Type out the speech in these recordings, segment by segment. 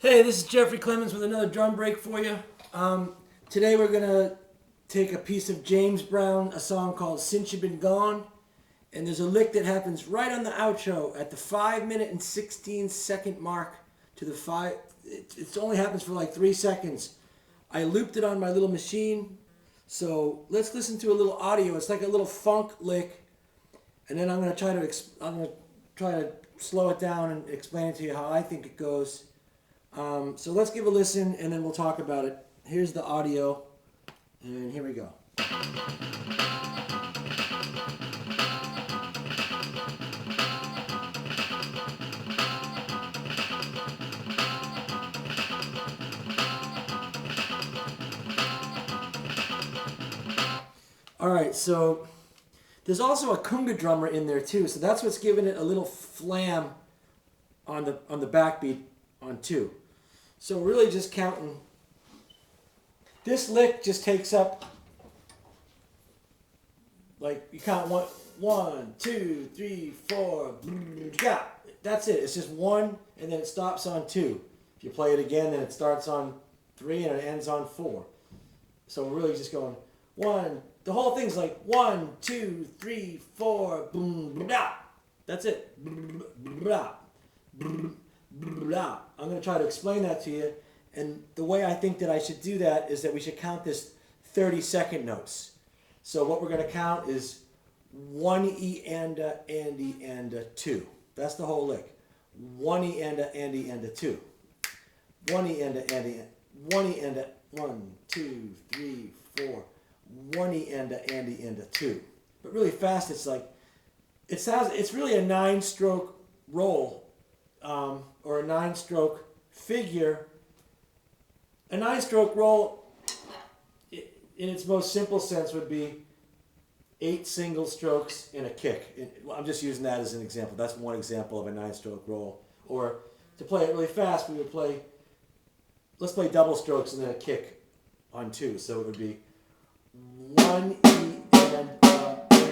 Hey, this is Jeffrey Clemens with another drum break for you. Today we're going to take a piece of James Brown, a song called Since You've Been Gone. And there's a lick that happens right on the outro at the 5-minute and 16-second mark to the 5. It only happens for like 3 seconds. I looped it on my little machine. So let's listen to a little audio. It's like a little funk lick. And then I'm going to try to slow it down and explain it to you how I think it goes. So let's give a listen and then we'll talk about it. Here's the audio, and here we go. Alright, so there's also a conga drummer in there too, so that's what's giving it a little flam on the backbeat on 2. So really just counting. This lick just takes up, like you count 1, 2, 3, 4, yeah, that's it. It's just 1 and then it stops on 2. If you play it again, then it starts on 3 and it ends on 4. So we're really just going 1. The whole thing's like 1, 2, 3, 4, boom, blah. That's it. Blah, blah. I'm going to try to explain that to you. And the way I think that I should do that is that we should count this 30-second notes. So what we're going to count is 1 E and a, Andy and a 2. That's the whole lick. 1 E and a, Andy and a 2. 1 E and a, Andy, 1 E and a, 1, 2, 3, 4. 1 E and a, Andy and a 2. But really fast, it's like, it's really a 9-stroke roll, or a 9-stroke figure. A 9-stroke roll, in its most simple sense, would be 8 single strokes and a kick. I'm just using that as an example. That's one example of a 9-stroke roll. Or to play it really fast, we would play, let's play double strokes and then a kick on 2. So it would be 1 E and E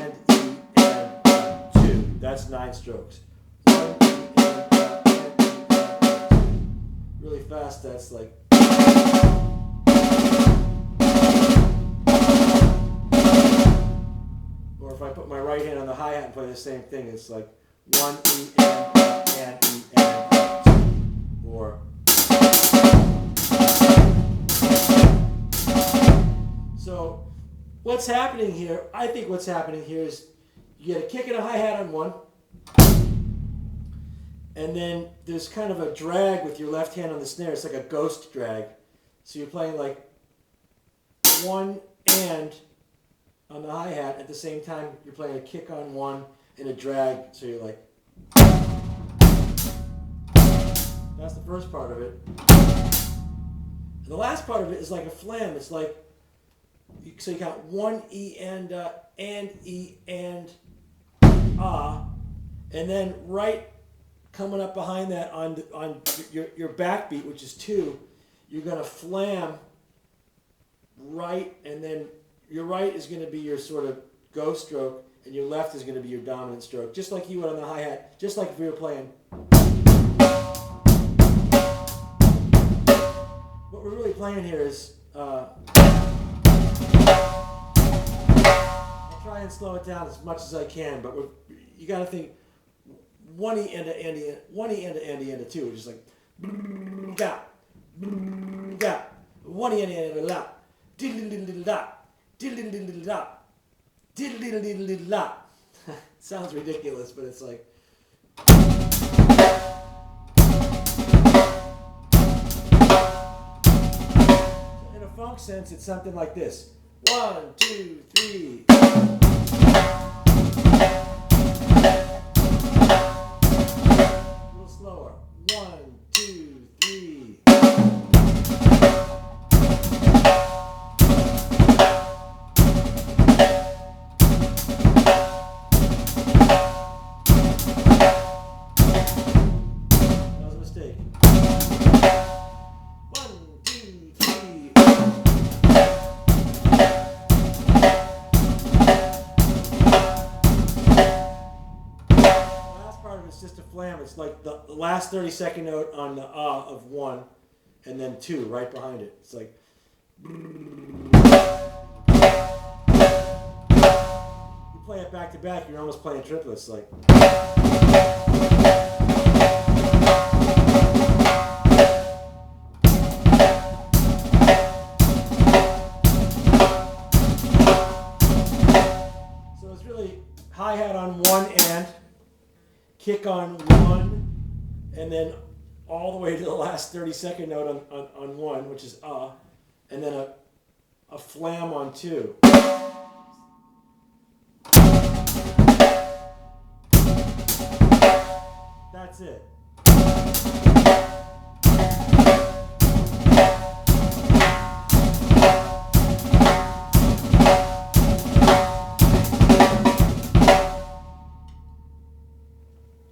and 2. That's 9 strokes. 1 E and really fast, that's like. Or if I put my right hand on the hi-hat and play the same thing, it's like 1 E and E and 2. Or so what's happening here, I think what's happening here is you get a kick and a hi-hat on 1, and then there's kind of a drag with your left hand on the snare. It's like a ghost drag. So you're playing like 1 and on the hi-hat at the same time you're playing a kick on 1 and a drag. So you're like, that's the first part of it. And the last part of it is like a flam. It's like, so you count 1 E and E and and then right coming up behind that on your backbeat, which is 2, you're going to flam right, and then your right is going to be your sort of ghost stroke, and your left is going to be your dominant stroke, just like you would on the hi-hat, just like if we were playing. What we're really playing here is, I'll try and slow it down as much as I can, but you got to think 1 E and a Andy, 1 E and a Andy and a 2, which is like ga, ga, 1 E and a la, diddle diddle da, diddle diddle da, diddle diddle da. Sounds ridiculous, but it's like. In a funk sense, it's something like this: 1, 2, 3. Slower. 1, 2, 3. That was a mistake. 1, 2, 3. Last part of it's just a flam. It's like the last 30-second note on the of 1, and then 2 right behind it. It's like. You play it back to back, you're almost playing triplets. Like. So it's really hi-hat on one and, kick on 1, and then all the way to the last 30-second note on 1, which is and then a flam on 2. That's it.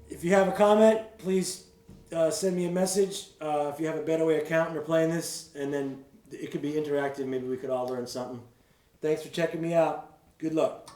If you have a comment, please send me a message. If you have a better way of counting or playing this, and then it could be interactive. Maybe we could all learn something. Thanks for checking me out. Good luck.